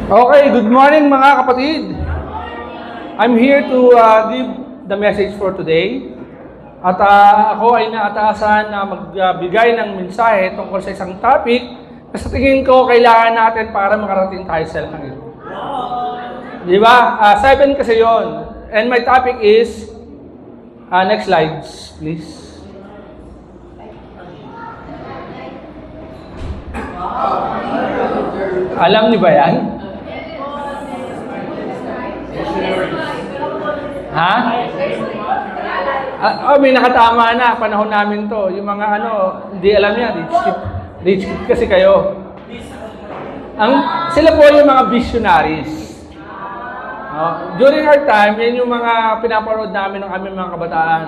Okay, good morning mga kapatid. I'm here to give the message for today. At ako ay naatasan na magbigay ng mensahe tungkol sa isang topic na sa tingin ko kailangan natin para makarating tayo sa langit. Di ba? 7 kasi yon. And my topic is, next slides, please. Alam niyo ba yan? Ha? May nakatama na. Panahon namin to. Yung mga hindi alam yan. Rich kid kasi kayo. Sila po yung mga visionaries. During our time, yan yung mga pinapanood namin ng aming mga kabataan.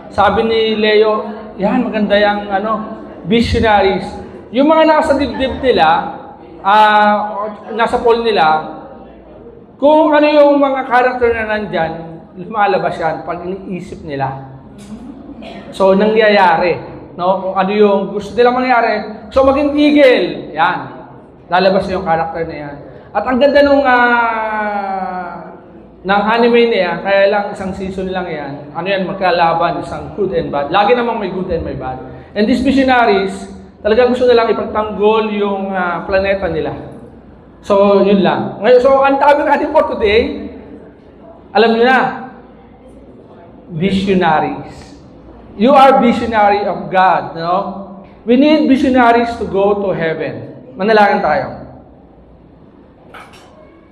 Sabi ni Leo, yan, maganda yung visionaries. Yung mga nasa dibdib nila, nasa poll nila, kung ano yung mga character na nandyan, lumalabas yan pag iniisip nila. So, nangyayari. No? Kung ano yung gusto nila mangyari. So, maging eagle. Yan. Lalabas yung character na yan. At ang ganda ng anime na yan, kaya lang isang season lang yan. Ano yan, magkalaban, isang good and bad. Lagi namang may good and may bad. And these missionaries, talaga gusto nilang ipagtanggol yung planeta nila. So, yun lang. Ngayon, so, ang topic natin for today, alam niyo na, visionaries. You are visionary of God, no? We need visionaries to go to heaven. Manalangin tayo.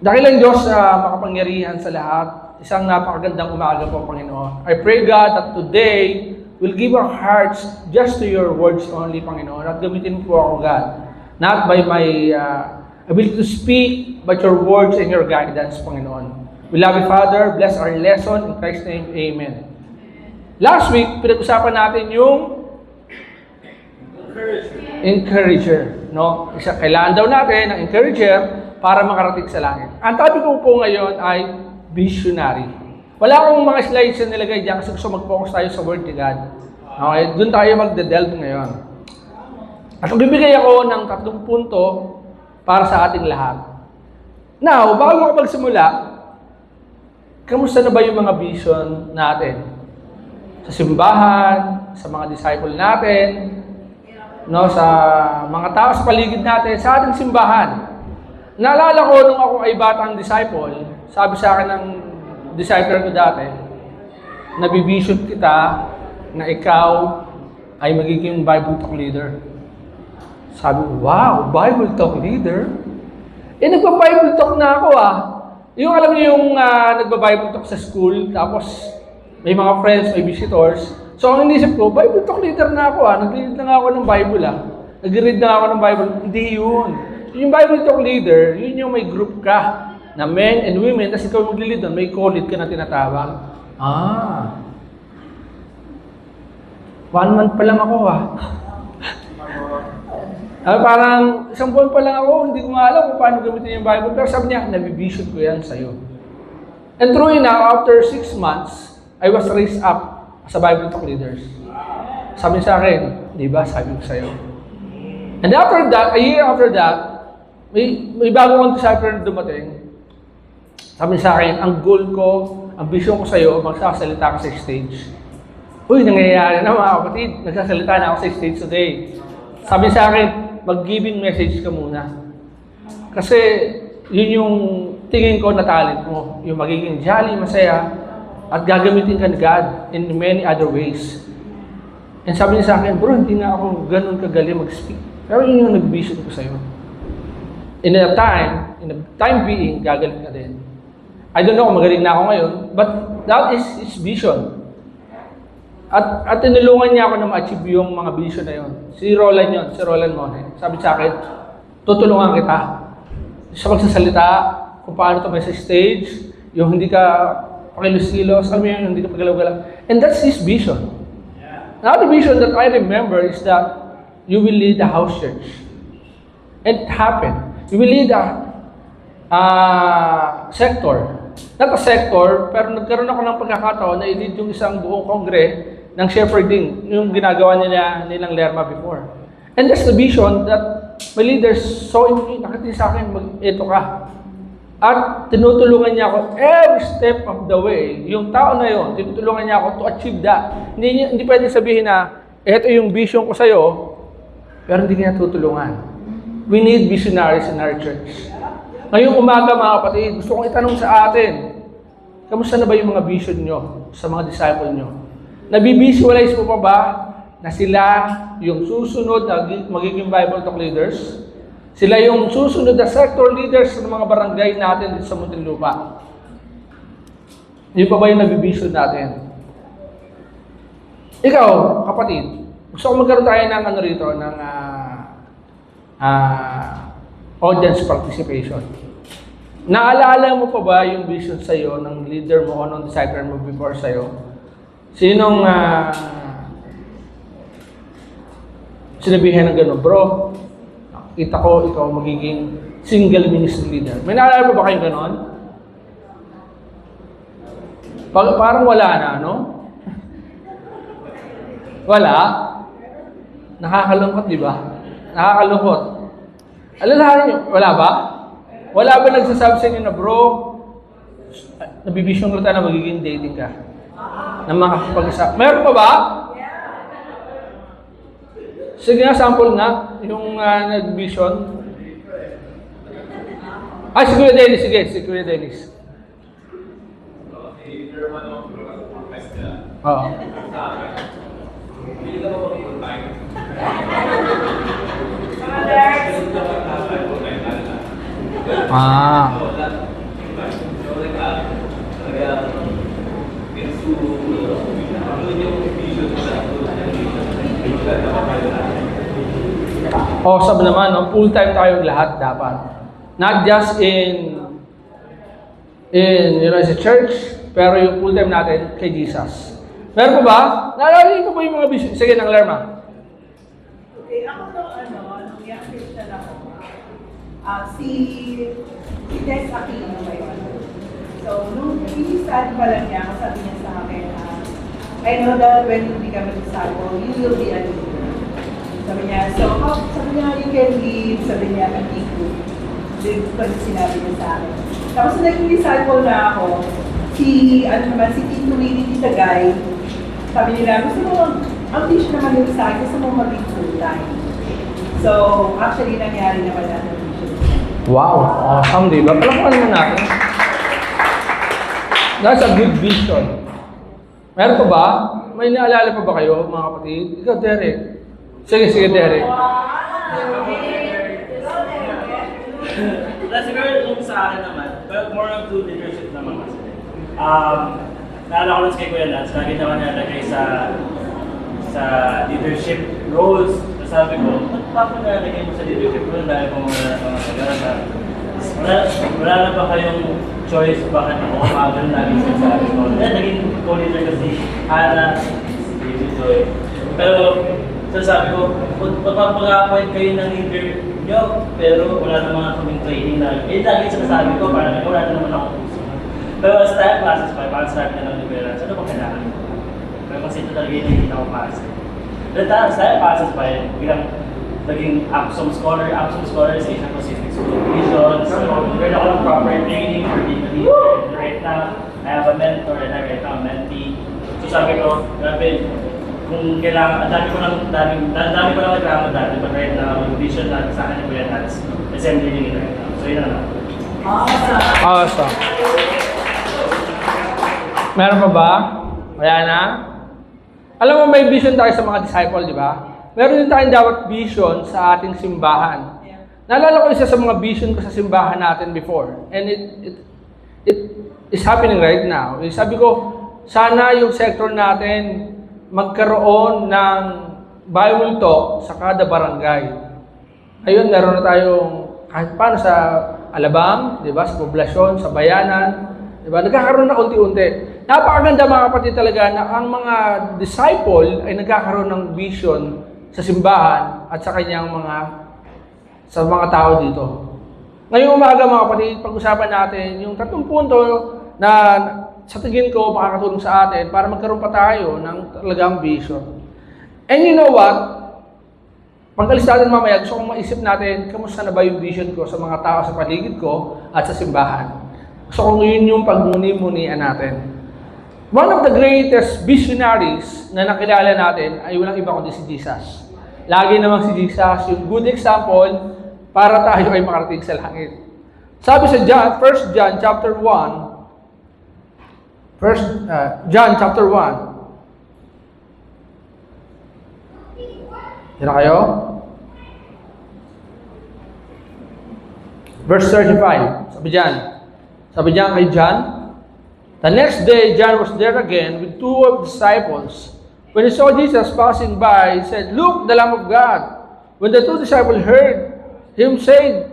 Dakilang Diyos makapangyarihan sa lahat, isang napakagandang umaga po, Panginoon. I pray, God, that today, we'll give our hearts just to your words only, Panginoon. At gamitin po ako, God. Not by my ability to speak, but your words and your guidance, Panginoon. We love you, Father. Bless our lesson. In Christ's name, amen. Last week, pinag-usapan natin yung encourager. No? Kailangan daw natin ng encourager para makarating sa langit. Ang topic ko po ngayon ay visionary. Wala akong mga slides na nilagay dyan kasi gusto mag-focus tayo sa Word ni God. Okay? Doon tayo magde-delve ngayon. At bibigay ako ng 3 punto para sa ating lahat. Now, bago ako magsimula, kamusta na ba yung mga vision natin? Sa simbahan, sa mga disciple natin, no, sa mga tao sa paligid natin, sa ating simbahan. Naalala ko nung ako ay batang disciple, sabi sa akin ng disciple ko dati, nabivision kita na ikaw ay magiging Bible talk leader. Sabi ko, wow, Bible talk leader? Nagpa-Bible talk na ako Yung alam niyo yung nagpa-Bible talk sa school, tapos may mga friends, may visitors. So ang inisip ko, Bible talk leader na ako Nag-read na nga ako ng Bible Nag-read na ako ng Bible. Hindi yun. Yung Bible talk leader, yun yung may group ka na men and women, tapos ikaw mag-lead doon, may call-it ka na tinatawag. 1 month pa lang ako parang 1 buwan pa lang ako, hindi ko nga alam kung paano gamitin yung Bible. Pero sabi niya, nabivision ko yan sa'yo. And true enough, after 6 months, I was raised up as a Bible talk leader. Sabi sa akin, di ba, sabi ko sa'yo. And after that, a year after that, may bago kong disciple na dumating. Sabi sa akin, ang goal ko, ang vision ko sa'yo, magsasalita ka sa stage. Uy, nangyayari na mga kapatid, nagsasalita na ako sa stage today. Sabi sa akin, mag-giving message ka muna. Kasi yun yung tingin ko na talent mo. Yung magiging jolly, masaya, at gagamitin ka ni God in many other ways. And sabi niya sa akin, bro, hindi na ako ganun kagaling mag-speak. Pero yun yung nag-vision ko sa'yo. In a time being, gagaling ka din. I don't know kung magaling na ako ngayon, but that is his vision. At tinulungan niya ako na ma-achieve yung mga vision na yun. Si Roland Mone. Sabi sa akin, tutulungan kita sa magsasalita, kung paano ito may sa stage, yung hindi ka pakilos-kilos, hindi ka pagalaw-galaw. And that's his vision. Now the vision that I remember is that you will lead a house church. It happened. You will lead a sector. Not a sector, pero nagkaroon ako ng pagkakataon na i-lead yung isang buong kongre ng shepherding, yung ginagawa nilang Lerma before. And that's the vision that my leaders saw in me, nakita sa akin, ito ka. At tinutulungan niya ako every step of the way. Yung tao na yon, tinutulungan niya ako to achieve that. Hindi pwede sabihin na, eto yung vision ko sa'yo, pero hindi niya tutulungan. We need visionaries in our church. Ngayong umaga mga kapatid, gusto kong itanong sa atin, kamusta na ba yung mga vision nyo sa mga disciple nyo? Nabibisualize mo pa ba na sila yung susunod na magiging Bible Talk leaders? Sila yung susunod na sector leaders ng mga barangay natin dito sa Muntinlupa. Yun pa ba yung nabivision natin? Ikaw, kapatid, gusto ko magkaroon tayo ng ano rito, ng audience participation. Naalala mo pa ba yung vision sa'yo ng leader mo o ng disciple mo before sa'yo? Sinong sinabihan ng gano'n? Bro, kita ko ikaw magiging single ministry leader. May naalala pa ba kayo gano'n? Parang wala na, no? Wala? Nakakalungkot, di ba? Nakakalungkot. Alalahanin nyo, wala ba? Wala ba nagsasabi sa inyo na, bro, nabibisyon ko tayo na magiging dating ka? Na makakapag-isa. Meron pa ba? Sige nga, sample nga, yung nag-vision. Ay, si Kuya Dennis, sige, si Kuya Dennis. Oo. Awesome naman, no? Full-time tayong lahat dapat. Not just in as a church, pero yung full-time natin kay Jesus. Meron pa ba? Naalala ko ba yung mga vision? Sige, nang Lerma. Okay, ako nung young Christian ako, si Des Aquino ba yun? So, nung inisan pa lang niya, sabi niya sa akin, I know that when you become a disciple, you will be a leader. Sabi niya, sabi niya, you can lead, sabi niya, hindi ko. Pag sinabi niya sa akin. Tapos naging disciple na ako, si Tito Willie Titagay, sabi nila, gusto mo, ang vision naman yung sa akin, gusto mo mag-lead full time. So, actually, nangyari naman na ang vision. Wow, awesome, di ba? Palakpakan mo natin. That's a good vision. Meron pa ba? May naalala pa ba kayo, mga kapatid? Ikaw, Derek. Sige, Derek. Siguro yung sa akin naman, but more of to leadership naman kasi. Naalala ko lang kay Kuya Lance, lagi naman nalagay sa leadership roles. Sabi ko, ba't pa ako nalagay mo sa leadership role dahil kung mga sagara wala na ba kayong choice bakit ako umagal lagi sabi ko. Naging co-leader kasi Hannah, David Joy. Pero sabi ko, magpapag-appoint kayo ng leader nyo, pero wala namang kaming training na, lagi sinasabi ko, parang wala na naman akong puso. Pero as time passes by, parang sabi na ng liberals, ano ba kailangan ko? Pero kasi ito talaga yung nakikita ko passes. Then as time passes by, bilang naging APSOM scholar is Asian Pacific School of Vision, so meron ako ng proper training for being a leader. Right now, I have a mentor and I right now a mentee. So sabi ko, grabe, kung kailangan, dami ko lang nagkakaroon dati, but right now, yung vision natin sa akin ni Kuya Nats, is I'm living it right now. So yun na lang. Awesome. Meron pa ba? Wala na? Alam mo, may vision tayo sa mga disciple, di ba? Meron din tayong dapat vision sa ating simbahan. Naalala ko isa sa mga vision ko sa simbahan natin before. And it is happening right now. Sabi ko, sana yung sector natin magkaroon ng Bible talk sa kada barangay. Ayun, meron na tayong kahit paano sa Alabang, di ba? Sa poblasyon, sa bayanan, di ba? Nagkakaroon na unti-unti. Napakaganda mga kapatid talaga na ang mga disciple ay nagkakaroon ng vision sa simbahan at sa kanyang sa mga tao dito. Ngayong umaga mga kapatid, pag-usapan natin yung 3 punto na sa tingin ko makakatulong sa atin para magkaroon pa tayo ng talagang vision. And you know what? Pagkalis natin mamaya, gusto kong maisip natin, kamusta na ba yung vision ko sa mga tao sa paligid ko at sa simbahan? Gusto kong yun yung pagmuni-munian natin. One of the greatest visionaries na nakilala natin ay walang iba kundi si Jesus. Lagi namang si Jesus yung good example para tayo ay makarating sa langit. Sabi sa John, 1 John chapter 1, John chapter 1. Yan na kayo? Verse 35. Sabi diyan kay John, the next day John was there again with two of the disciples. When he saw Jesus passing by, he said, "Look, the Lamb of God." When the two disciples heard him say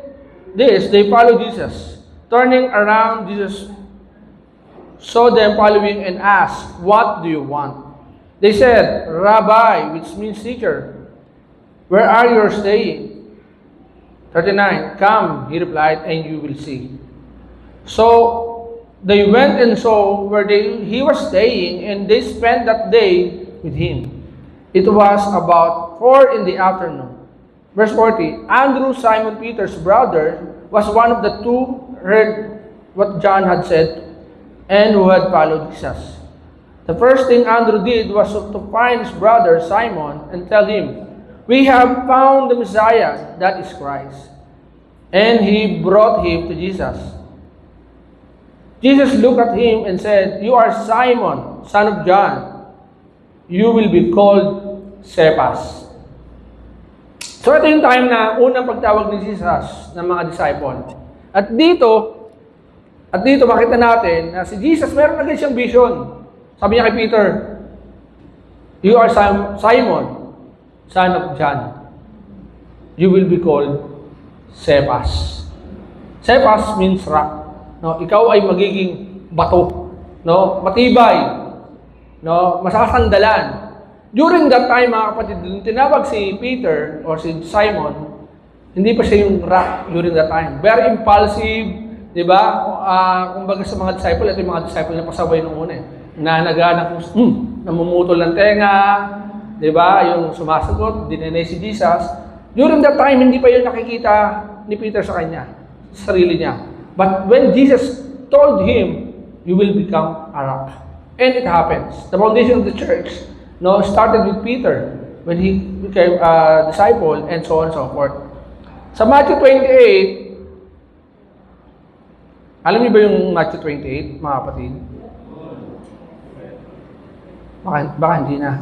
this, they followed Jesus. Turning around, Jesus saw them following and asked, "What do you want?" They said, "Rabbi," which means teacher, "where are you staying?" 39, "Come," he replied, "and you will see." So they went and saw where he was staying, and they spent that day with him. It was about 4 in the afternoon. Verse 40, Andrew, Simon Peter's brother, was one of the two who heard what John had said and who had followed Jesus. The first thing Andrew did was to find his brother Simon and tell him, "We have found the Messiah," that is Christ. And he brought him to Jesus. Jesus looked at him and said, "You are Simon, son of John. You will be called Cephas." So ito yung time na unang pagtawag ni Jesus ng mga disciple. At dito makita natin na si Jesus meron agad siyang vision. Sabi niya kay Peter, "You are Simon, son of John. You will be called Cephas." Cephas means rock. No, ikaw ay magiging bato, no, matibay, no, masasandalan. During that time, mga kapatid, nung tinawag si Peter or si Simon, hindi pa siya yung rock during that time. Very impulsive, di ba? Kumbaga sa mga disciple, ito yung mga disciple na pasabay nung una. Nanagana kung namumutol ng tenga, di ba? Yung sumasagot, dinenay si Jesus. During that time, hindi pa yun nakikita ni Peter sa kanya, sa sarili niya. But when Jesus told him, "You will become a rock," and it happens. The foundation of the church, no, started with Peter when he became a disciple, and so on and so forth. Sa Matthew 28, alam niyo ba yung Matthew 28, mga kapatid? Baka hindi na.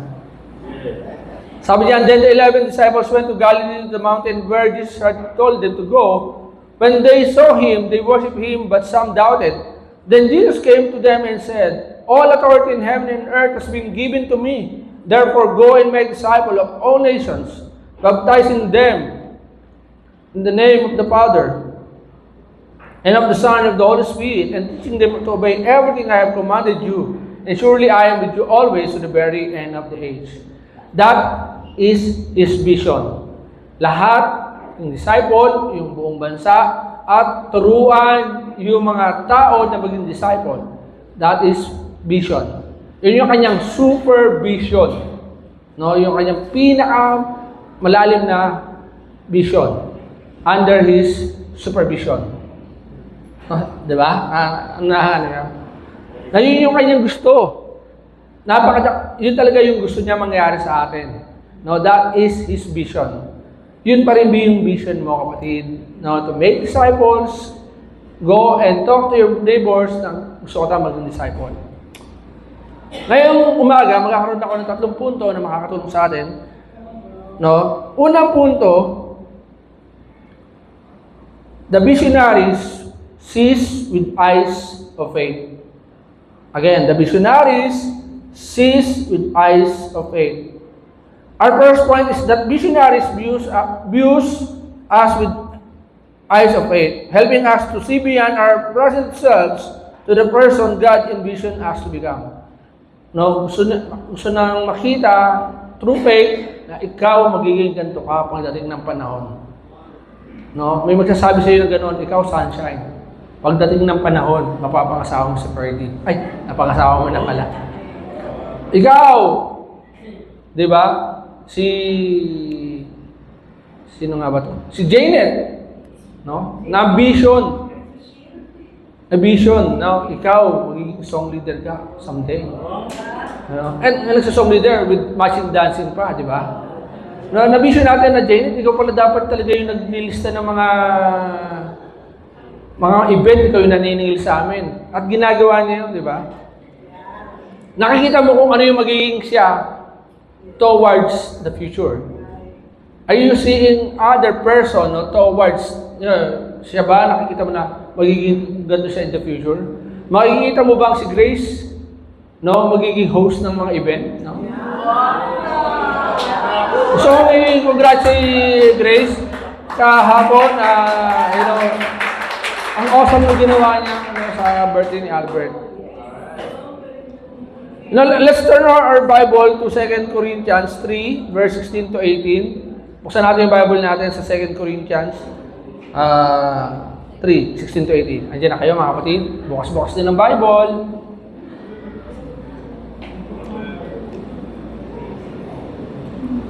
Sabi diyan, "Then the 11 disciples went to Galilee, to the mountain where Jesus had told them to go. When they saw him, they worshipped him, but some doubted. Then Jesus came to them and said, 'All authority in heaven and earth has been given to me. Therefore go and make disciples of all nations, baptizing them in the name of the Father and of the Son and of the Holy Spirit, and teaching them to obey everything I have commanded you. And surely I am with you always to the very end of the age.'" That is his vision. Lahat yung disciple, yung buong bansa, at turuan yung mga tao na maging disciple. That is vision. Yun yung kanyang super vision. No, yung kanyang pinaka malalim na vision under his supervision. Di ba? Na yun yung kanyang gusto. Yun talaga yung gusto niya mangyari sa atin. No, that is his vision. Yun pa rin yung vision mo, kapatid. No, to make disciples, go and talk to your neighbors na gusto ko tayo maging disciple. Ngayong umaga, magkakaroon ako ng 3 punto na makakatulong sa atin. No? Unang punto, the visionaries sees with eyes of faith. Again, the visionaries sees with eyes of faith. Our first point is that visionaries views us with eyes of faith, helping us to see beyond our present selves to the person God envisioned us to become. No, gusto nang makita through faith na ikaw magiging ganito ka pagdating ng panahon. No, may magsasabi sa iyo ng ganoon, ikaw sunshine. Pagdating ng panahon, mapapangasawa mo si Ferdy. Ay, napangasawa mo na pala. Ikaw, di ba? Si Sino nga ba to? Si Janet. No? Na vision. Na vision. No? Ikaw, magiging song leader ka someday. No? And nagsasong leader with matching dancing pa, di ba? No, na-vision natin na Janet, ikaw pala dapat talaga yung naglilista ng mga event, ikaw yung naniningil sa amin. At ginagawa niya yun, di ba? Nakikita mo kung ano yung magiging siya towards the future. Are you seeing other person no, towards, siya ba? Nakikita mo na magiging ganito siya in the future? Makikita mo bang si Grace, no, magiging host ng mga event? No? So, congrats si Grace kahapon, ang awesome yung ginawa niya sa birthday ni Albert. Now, let's turn our Bible to 2 Corinthians 3, verse 16 to 18. Buksan natin yung Bible natin sa 2 Corinthians 3, 16 to 18. Andiyan na kayo mga kapatid. Bukas-bukas din ang Bible.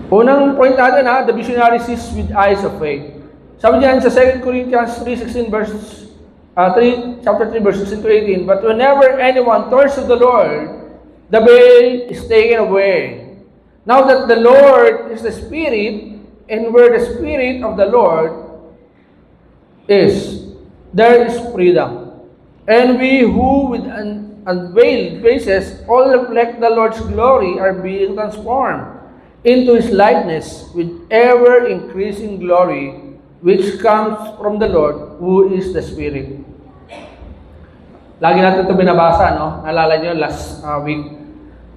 Unang point natin the visionary sees with eyes of faith. Sabi diyan sa 2 Corinthians 3, 16 verse 3, chapter 3, verse 16 to 18. But whenever anyone turns to the Lord, the veil is taken away. Now that the Lord is the Spirit, and where the Spirit of the Lord is, there is freedom. And we who with unveiled faces all reflect the Lord's glory are being transformed into His likeness with ever-increasing glory, which comes from the Lord, who is the Spirit. Lagi natin ito binabasa, no? Naalala nyo last week.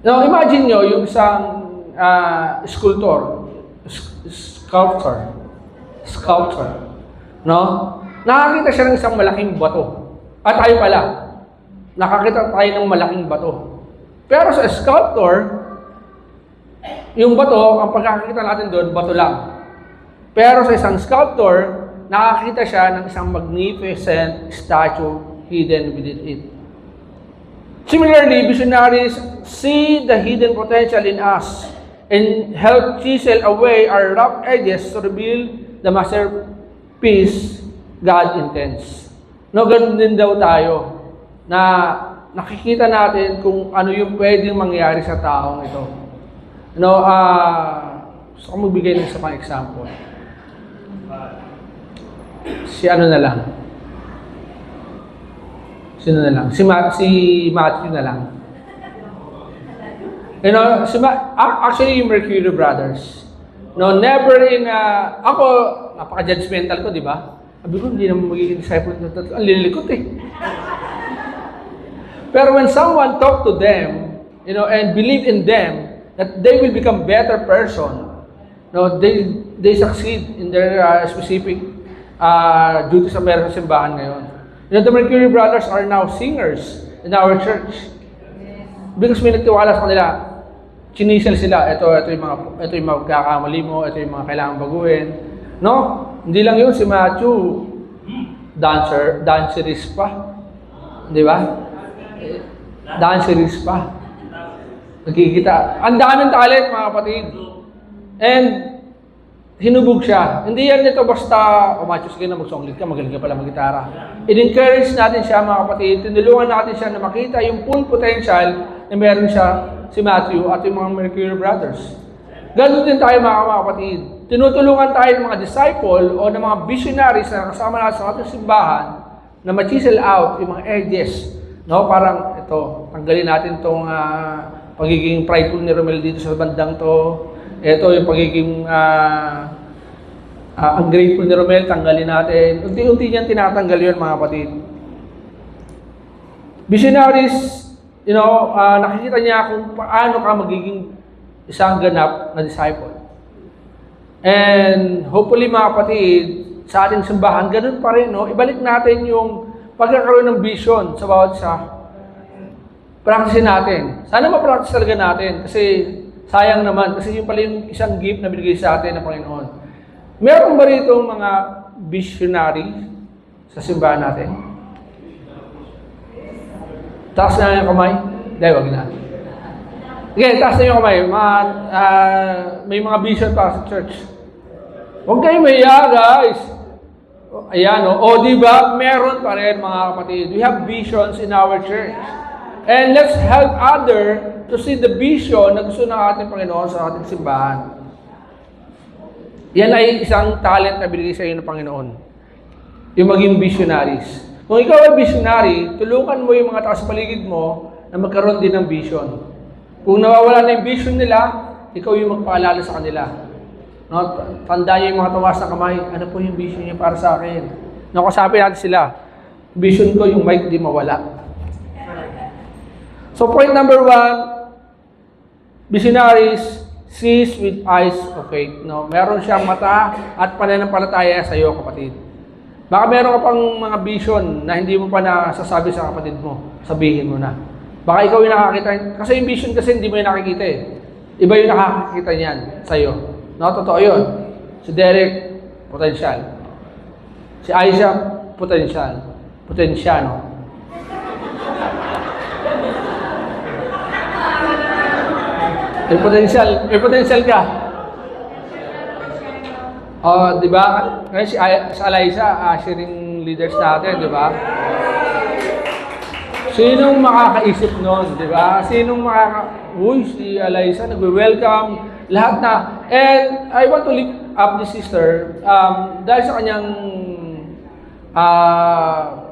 Now, imagine nyo yung isang sculptor, no? Nakakita siya ng isang malaking bato. At tayo pala, nakakita tayo ng malaking bato. Pero sa sculptor, yung bato, ang pagkakita natin doon, bato lang. Pero sa isang sculptor, nakakita siya ng isang magnificent statue hidden within it. Similarly, visionaries see the hidden potential in us and help chisel away our rough edges to reveal the masterpiece God intends. No, ganun din daw tayo na nakikita natin kung ano yung pwedeng mangyari sa taong ito. No, gusto ko magbigay ng isa pang example. Si ano na lang. Sino na lang? Si Matthew na lang. You know, actually yung Mercury Brothers. No, never in ako, napaka-judgmental ko, di ba? Sabi ko, hindi naman magiging disciple na tatlo. Ang lililikot eh. Pero when someone talk to them, you know, and believe in them, that they will become better person, no, they succeed in their specific duties sa meron sa simbahan ngayon. You know, the Mercury Brothers are now singers in our church. Because may nagtiwala sa kanila, chinisel sila, ito yung mga pagkakamali mo, ito yung mga kailangan baguhin. No? Hindi lang yun, si Matthew, dancerist pa. Di ba? Dancerist pa. Nagkikita. Ang daming talent, mga kapatid. And, hinubog siya. Hindi yan ito basta, Matthew, sige na, mag-songlit ka, magaling ka pala mag-gitara. In-encourage natin siya, mga kapatid. Tinulungan natin siya na makita yung full potential na meron siya, si Matthew at yung mga Mercury Brothers. Ganun din tayo, mga kapatid. Tinutulungan tayo ng mga disciple o ng mga visionaries na kasama natin sa ating simbahan na ma-chisel out yung mga edges. No? Parang ito, tanggalin natin itong pagiging prideful ni Romel dito sa bandang to. Ito yung pagiging ungrateful ni Romel, tanggalin natin. Unti-unti niyan tinatanggal yun, mga kapatid. Visionaries, you know, nakikita niya kung paano ka magiging isang ganap na disciple. And hopefully, mga kapatid, sa ating simbahan, ganun pa rin, no? Ibalik natin yung pagkakaroon ng vision sa bawat isa. Practicein natin. Sana ma-practice talaga natin kasi sayang naman, kasi yung pala yung isang gift na binigay sa atin ng Panginoon. Meron ba rito mga visionary sa simbahan natin? Taas na yung kamay? Dahil, wag na. Okay, taas na yung kamay. May mga vision pa sa church. Huwag kayong mahiya, guys. Ayan, o di ba, meron pa rin mga kapatid. We have visions in our church. And let's help other to see the vision na gusto ng ating Panginoon sa ating simbahan. Yan ay isang talent na binigay sa iyo ng Panginoon. Yung maging visionaries. Kung ikaw ay visionary, tulungan mo yung mga tao sa paligid mo na magkaroon din ng vision. Kung nawawala na yung vision nila, ikaw yung magpaalala sa kanila. No? Tandaan niyo yung mga tawas na kamay, ano po yung vision niyo para sa akin? Nakasapin natin sila. Vision ko yung mic di mawala. So point number 1, visionaries sees with eyes of faith. No? Meron siyang mata at pananampalataya sa iyo, kapatid. Baka meron ka pang mga vision na hindi mo pa nasasabi sa kapatid mo. Sabihin mo na. Baka ikaw yung nakakita. Kasi yung vision kasi hindi mo yung nakikita eh. Iba yung nakakita niyan sa iyo. No, totoo yun. Si Derek, potential. Si Isaac, potential. Potensyano. May potential ka. Di ba? Ngayon si Eliza, sharing leaders natin, di ba? Sinong makakaisip nun, di ba? Sinong uy, si Eliza, nagwe-welcome, lahat na. And I want to lift up this sister, dahil sa kanyang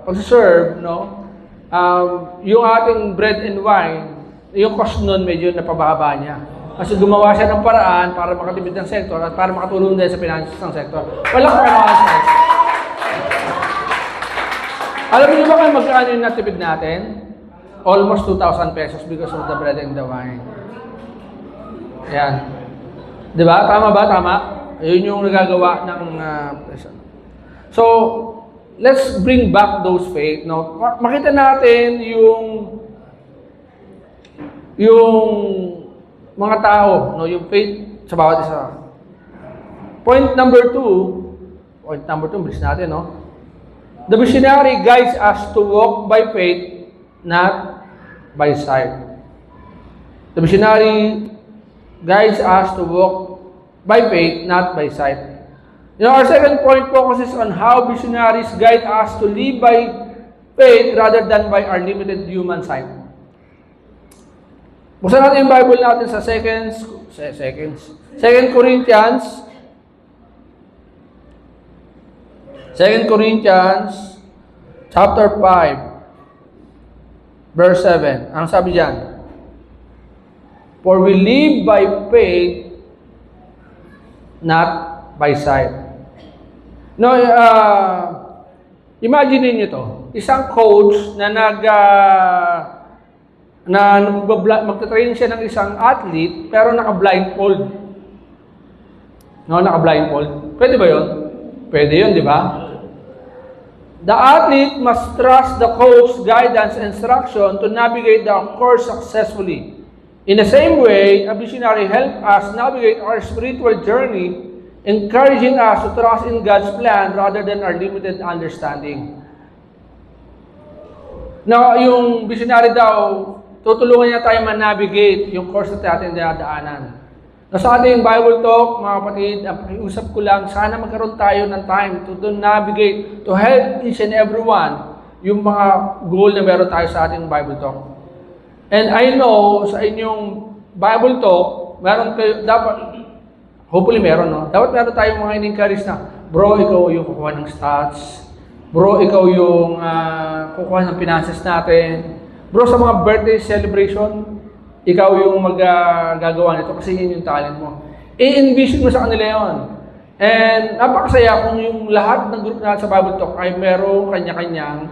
pag-serve, no? Yung ating bread and wine, yung cost nun medyo napababa niya. Kasi gumawa siya ng paraan para makatipid ng sektor at para makatulong din sa finances ng sektor. Walang kanawa sa Alam niyo ba kung magkano yung natipid natin? Almost 2,000 pesos because of the bread and the wine. Ayan. Di ba? Tama ba? Tama? Yun yung nagagawa ng person. So, let's bring back those faith. No? Makita natin yung mga tao, no? Yung faith sa bawat isa. Point number 2, bilis natin, no? The visionary guides us to walk by faith, not by sight. The visionary guides us to walk by faith, not by sight. You know, our second point focuses on how visionaries guide us to live by faith rather than by our limited human sight. Buksan natin yung Bible natin sa 2 Corinthians chapter 5 verse 7. Anong sabi diyan? For we live by faith, not by sight. No, imagine niyo to. Isang coach na magta-train siya ng isang athlete pero naka-blindfold. No, naka-blindfold. Pwede ba 'yon? Pwede 'yon, di ba? The athlete must trust the coach's guidance and instruction to navigate the course successfully. In the same way, a visionary helps us navigate our spiritual journey, encouraging us to trust in God's plan rather than our limited understanding. Now, yung visionary daw, tutulungan niya tayo man-navigate yung course na natin dadaanan. Sa ating Bible Talk, mga kapatid, ang pakiusap ko lang, sana magkaroon tayo ng time to navigate, to help each and everyone yung mga goal na meron tayo sa ating Bible Talk. And I know, sa inyong Bible Talk, meron kayo, dapat, hopefully meron, no? Dapat meron tayong mga in-encourage na, bro, ikaw yung kukuha ng stats. Bro, ikaw yung kukuha ng finances natin. Bro, sa mga birthday celebration, ikaw yung gagawa nito kasi yun yung talent mo. I-envision mo sa kanila yon. And napakasaya kung yung lahat ng group natin sa Bible Talk ay merong kanya-kanyang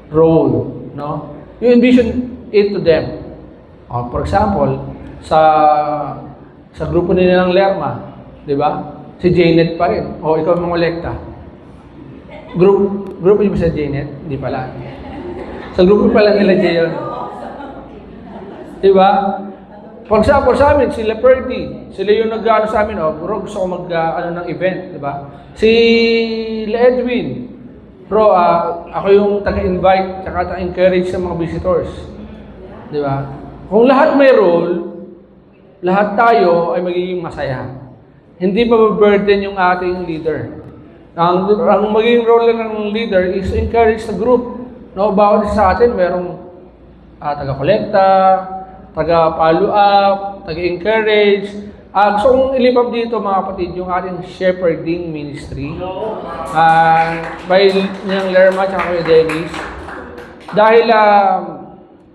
role. No? You envision it to them. For example, sa grupo nila ng Lerma, di ba? Si Janet pa rin. Ikaw ang mangolekta. Grupo niyo ba si Janet? Hindi pala. Sa grupo pala nila Jayon. Diba? For example, sa amin, sila Perdy. Sila yung nag-ano sa amin, bro, gusto ko ng event, diba? Si Edwin. Bro, ako yung taga-invite, tsaka taga-encourage sa mga visitors. Diba? Kung lahat may role, lahat tayo ay magiging masaya. hindi mababurden yung ating leader. Ang magiging role lang ng leader is to encourage the group. No, bawat isa sa atin, merong taga-kolekta, taga-follow up, taga-encourage. Gusto kong ilipap dito mga kapatid yung ating shepherding ministry. By niyang Lerma at Kuya Dennis. Dahil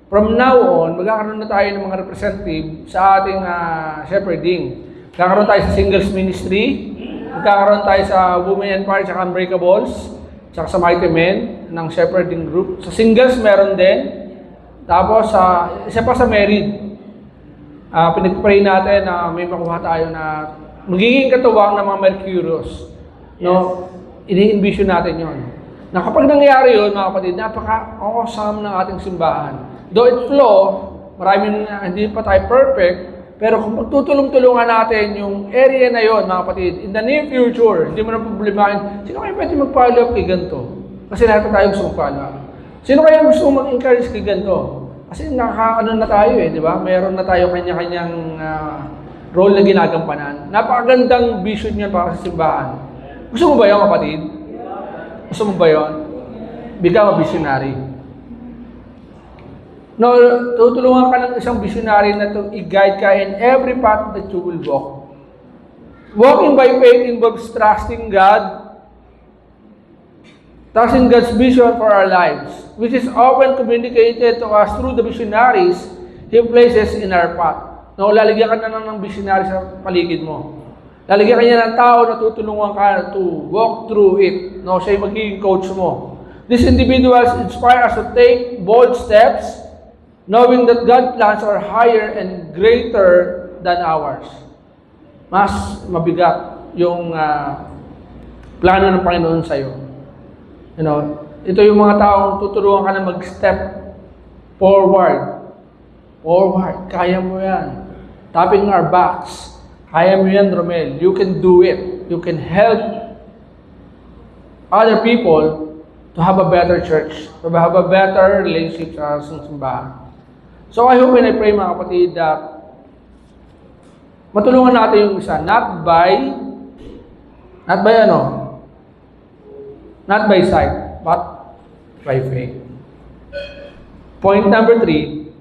from now on, magkakaroon na tayo ng mga representative sa ating shepherding. Magkakaroon tayo sa singles ministry, magkakaroon tayo sa Women Empire at Unbreakables, tsaka sa Mighty Men ng shepherding group. Sa singles meron din. Tapos isa pa sa married. Pinag-pray natin na may makuha tayo na magiging katuwang ng mga Mercurius. No? Ini-envision natin yon. Na kapag nangyari yun, mga kapatid, napaka-awesome ng ating simbahan. Though it flow, maraming hindi pa tayo perfect, pero kung magtutulong-tulungan natin yung area na yon, mga kapatid, in the near future, hindi mo na problemahin, sino kaya pwede mag-follow up kay ganito? Kasi lahat tayo gusto mag-follow up. Sino kaya gusto mag-encourage kay ganito? Kasi nakakaano na tayo di ba? Meron na tayo kanya-kanyang role na ginagampanan. Napakagandang vision niya para sa simbahan. Gusto mo ba yun, kapatid? Gusto mo ba yun? Become a visionary. No, tutulungan ka ng isang visionary na to i-guide ka in every path that you will walk. Walking by faith involves trusting God, trusting God's vision for our lives, which is often communicated to us through the visionaries He places in our path. No, lalagyan ka na ng visionary sa paligid mo. Lalagyan ka niya ng tao na tutulungan ka to walk through it. No, siya yung magiging coach mo. These individuals inspire us to take bold steps, knowing that God's plans are higher and greater than ours. Mas mabigat yung plano ng Panginoon sa'yo. You know, ito yung mga taong tutulungan ka na mag-step forward. Forward. Kaya mo yan. Tapping our backs. Kaya mo yan, Romel. You can do it. You can help other people to have a better church. To have a better relationship sa simbahan. So I hope and I pray, mga kapatid, that matulungan natin yung isa. Not by sight, but by faith. Point number 3,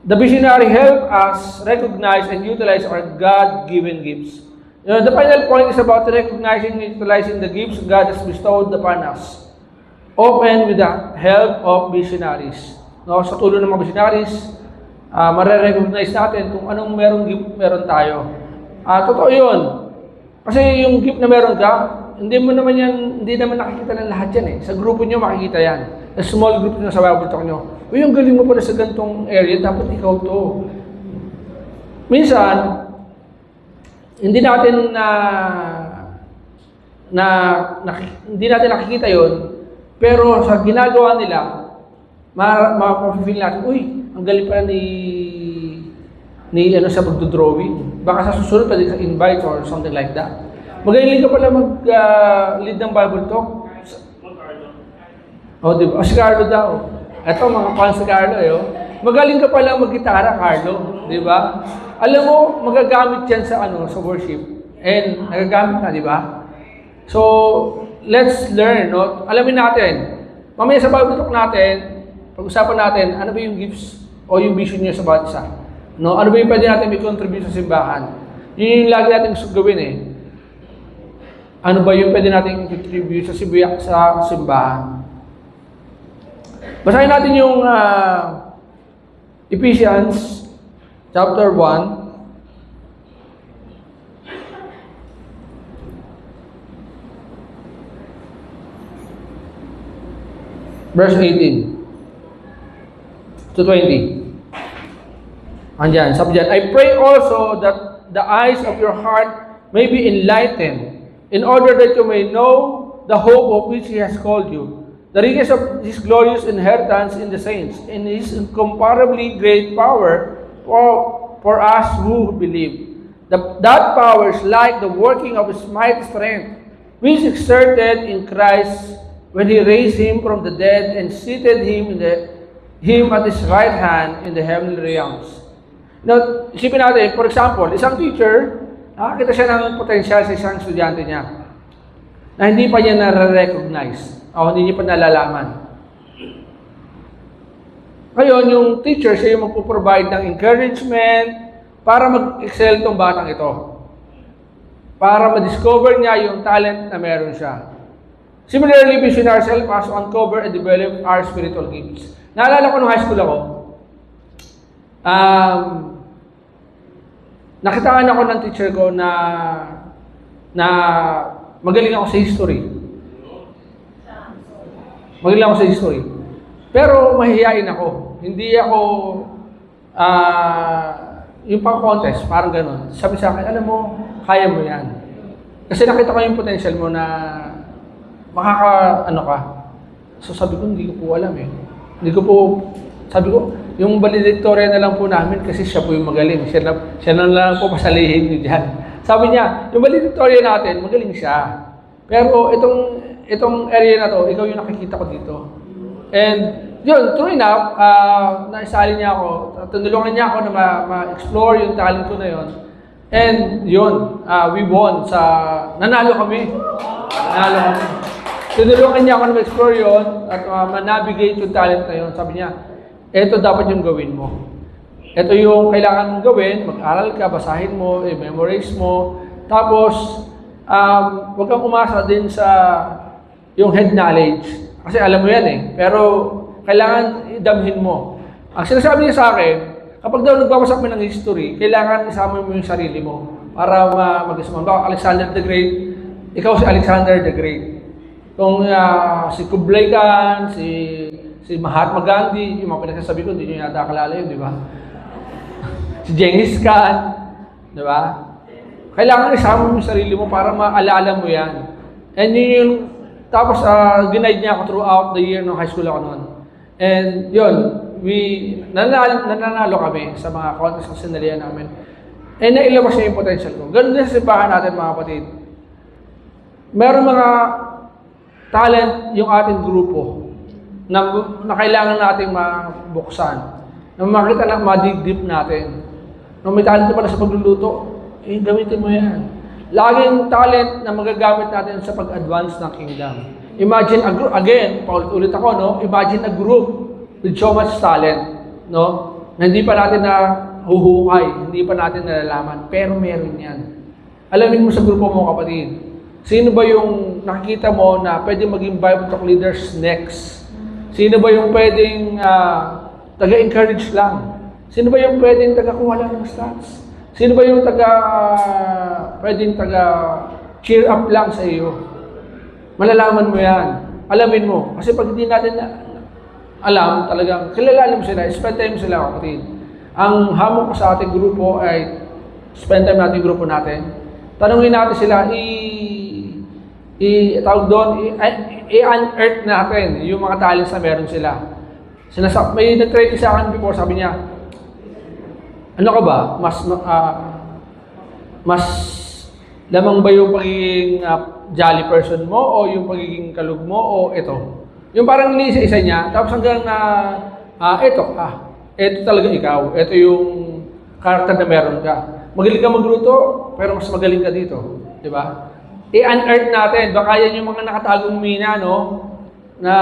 the visionary help us recognize and utilize our God-given gifts. You know, the final point is about recognizing and utilizing the gifts God has bestowed upon us, often with the help of visionaries. No, sa tulong ng mga visionaries, mare-recognize natin kung anong gift meron tayo. Totoo yun. Kasi yung gift na meron ka, hindi naman nakikita ng lahat yan Sa grupo nyo makikita yan. Sa small group nyo sa Bible Talk nyo. Yung galing mo pala sa gantong area, dapat ikaw to. Minsan, hindi natin hindi natin nakikita yon, pero sa ginagawa nila, ma-feel natin, ang galing pala ni sa pagdodrawing. Baka sa susunod pa din sa invite or something like that. Magaling ka pala mag-lead ng Bible Talk. Diba? Si Carlo daw. Ito, mga fans si Carlo Magaling ka pala mag-gitara, Carlo. Diba? Alam mo, magagamit yan sa worship. And nagagamit na, diba? So, let's learn, no? Alamin natin. Mamaya sa Bible Talk natin, pag-usapan natin, ano ba yung gifts o yung vision niya sa bawat isa? No? Ano ba yung pwede natin may contribute sa simbahan? Yun yung lagi natin gusto gawin Ano ba yung pwede natin contribute sa simbahan? Basahin natin yung Ephesians chapter 1. Verse 18 to 20. Andyan, sabi dyan, I pray also that the eyes of your heart may be enlightened, in order that you may know the hope of which He has called you, the riches of His glorious inheritance in the saints, in His incomparably great power for us who believe. That power is like the working of His mighty strength, which exerted in Christ when He raised Him from the dead and seated Him at His right hand in the heavenly realms. Now, isipin natin, for example, isang teacher, nakakita siya ng potential sa isang estudyante niya na hindi pa niya na-recognize o hindi niya pa nalalaman. Ngayon, yung teacher, siya yung magpo-provide ng encouragement para mag-excel tong batang ito. Para ma-discover niya yung talent na meron siya. Similarly, we should ourselves as uncover and develop our spiritual gifts. Naalala ko nung high school ako, nakitaan ako ng teacher ko na magaling ako sa history. Magaling ako sa history. Pero mahihiyain ako. Hindi ako yung pang-contest, parang gano'n. Sabi sa akin, alam mo, kaya mo yan. Kasi nakita ko yung potential mo na ano ka. So sabi ko, hindi ko po alam eh. Hindi ko po, sabi ko, yung valedictorian na lang po namin kasi siya po yung magaling. Siya na lang po pasalihin niyo dyan. Sabi niya, yung valedictorian natin, magaling siya. Pero itong area na to, ikaw yung nakikita ko dito. And yun, true enough, naisali niya ako, tinulungan niya ako na ma-explore yung talent ko na yun. And yun, we won nanalo kami. Tinulungan niya ako na ma-explore yun at ma-navigate yung talent na yun. Sabi niya, ito dapat yung gawin mo. Ito yung kailangan mong gawin, mag-aral ka, basahin mo, i-memorize mo. Tapos, huwag kang umasa din sa yung head knowledge. Kasi alam mo yan eh. Pero, kailangan idamhin mo. Ang sinasabi niya sa akin, kapag daw nagbabasa kami ng history, kailangan isama mo yung sarili mo para mag-isama. Baka Alexander the Great, ikaw si Alexander the Great. Kung si Kublai Khan, si Mahatma Gandhi, yung mga pinagsasabi ko, hindi nyo yata kalala yun, di ba? Si Genghis Khan, di ba? Kailangan isama mo yung sarili mo para maalala mo yan. And yun yung, tapos ginaid niya ako throughout the year ng high school ako noon. And yun, nananalo kami sa mga contest kasi nalihan namin. And nailabas niya yung potential ko. Ganun din sa simbahan natin mga kapatid. Meron mga talent yung ating grupo na kailangan nating mabuksan. Na makita na madig-deep natin. Nung may talent ka pala sa pagluluto, gamitin mo yan. Laging talent na magagamit natin sa pag-advance ng kingdom. Imagine a group, again, paulit-ulit ako, no? Imagine a group with so much talent, no? Na hindi pa natin na huhukay, hindi pa natin nalalaman, pero meron yan. Alamin mo sa grupo mo, kapatid. Sino ba yung nakikita mo na pwedeng maging Bible Talk leaders next? Sino ba yung pwedeng taga-encourage lang? Sino ba yung pwedeng taga-kuha lang ng stats? Sino ba yung pwedeng taga-cheer up lang sa iyo? Malalaman mo yan. Alamin mo. Kasi pag hindi natin alam, talagang kilalanin mo sila, spend time sila, kapatid. Ang hamon ko sa ating grupo ay spend time natin yung grupo natin. Tanungin natin sila, tawag doon, i-unearth natin yung mga talents na meron sila. May nag-trade sa akin before, sabi niya, ano ka ba? Mas lamang ba yung pagiging jolly person mo o yung pagiging kalug mo o ito? Yung parang iniisa-isa niya, tapos hanggang ito talaga ikaw. Ito yung karakter na meron ka. Magaling ka magluto, pero mas magaling ka dito. Di ba? I-unearth natin. Baka yan yung mga nakatagong mina, no? Na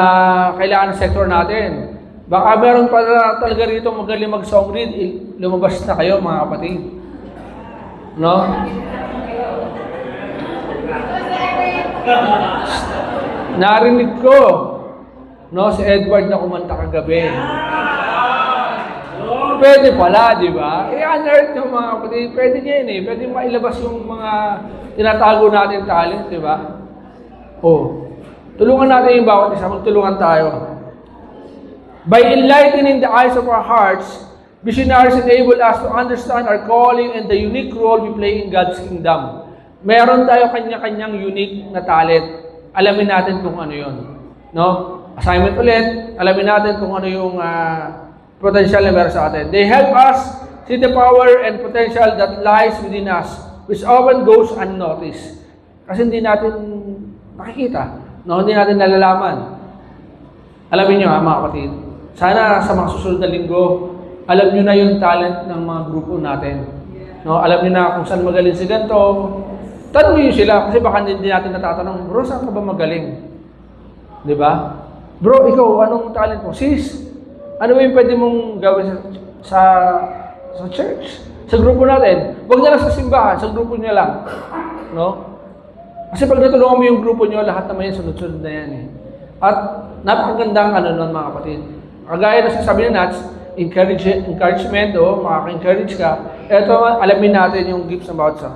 kailangan ng sector natin. Baka meron pa talaga rito magaling mag-song read. Lumabas na kayo, mga kapatid. No? Narinig ko, no, si Edward na kumanta kagabi. Pwede pala, di ba? I-unearth yung mga kapatid. Pwede niya yun eh. Pwede mailabas yung mga tinatago natin talent, di ba? Tulungan natin yung bawat isa. Magtulungan tayo. By enlightening the eyes of our hearts, missionaries enable us to understand our calling and the unique role we play in God's kingdom. Meron tayo kanya-kanyang unique na talent. Alamin natin kung ano yun. No? Assignment ulit, alamin natin kung ano yung potential na meron sa atin. They help us see the power and potential that lies within us, which often goes unnoticed. Kasi hindi natin nakikita. No? Hindi natin nalalaman. Alamin nyo mga kapatid, sana sa mga susunod na linggo, alam nyo na yung talent ng mga grupo natin. No, alam niyo na kung saan magaling si ganito. Tanungin niyo sila kasi baka hindi natin natatanong, bro, saan ka ba magaling? Di ba? Bro, ikaw, anong talent mo? Sis, ano ba yung pwede mong gawin sa church? Sa grupo natin. Huwag na lang sa simbahan, sa grupo niyo lang. No? Kasi pag natulungan mo yung grupo niyo, lahat naman yan, sunod-sunod na yan eh. At napakagandang nun mga kapatid. Kagaya na sasabi na Nats, encouragement o makaka-encourage ka. Ito, alamin natin yung gifts ng bawat isa.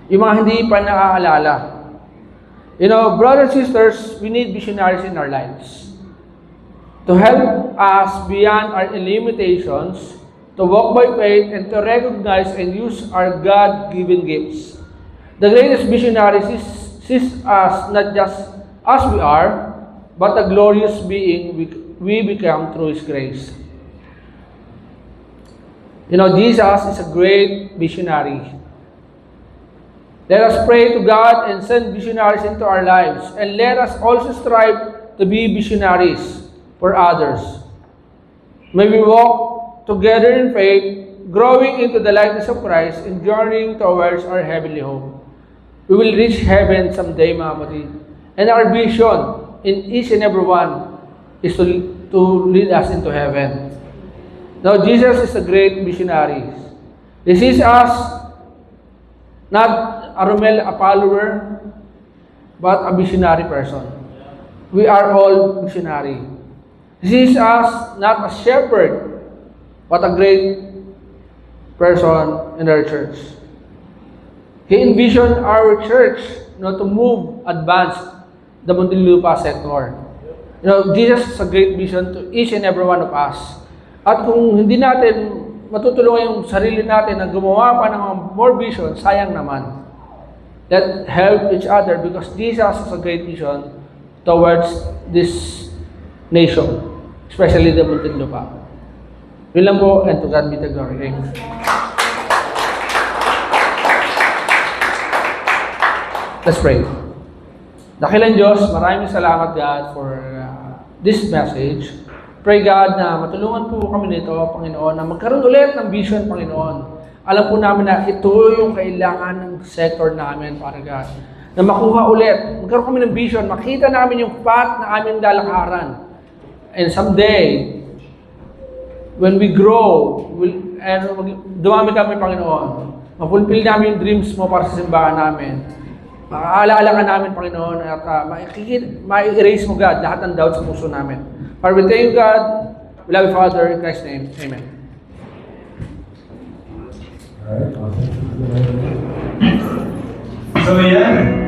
Yung mga hindi pa naaalala. You know, brothers and sisters, we need visionaries in our lives. To help us beyond our limitations, to walk by faith, and to recognize and use our God-given gifts. The greatest visionary sees us not just as we are, but a glorious being we become through His grace. You know, Jesus is a great visionary. Let us pray to God and send visionaries into our lives. And let us also strive to be visionaries for others. May we walk together in faith, growing into the likeness of Christ and journeying towards our heavenly home. We will reach heaven someday, mga kapatid. And our vision in each and every one is to lead us into heaven. Now, Jesus is a great visionary. He sees us not a follower, but a visionary person. We are all visionary. He sees us not a shepherd, but a great person in our church. He envisioned our church to move, advance the Muntinlupa sector. You know, Jesus has a great vision to each and every one of us. At kung hindi natin matutulungan yung sarili natin na gumawa pa ng more vision, sayang naman. Let's help each other because Jesus has a great vision towards this nation, especially the Muntinlupa. Yun lang po, and to God be the glory. Amen. Let's pray. Dakilang Diyos, maraming salamat God for this message. Pray God na matulungan po kami nito, Panginoon, na magkaroon ulit ng vision, Panginoon. Alam po namin na ito yung kailangan ng sector namin, para God. Na makuha ulit, magkaroon kami ng vision, makita namin yung path na aming lalakaran. And someday, when we grow, dumami kami, Panginoon, mapulpil namin yung dreams mo para sa simbahan namin. Makakaalaala ka namin, Panginoon, at ma-erase mo, God, lahat ng doubts sa puso namin. Father, we thank you, God. We love you, Father, in Christ's name. Amen. Alright, awesome. So yan,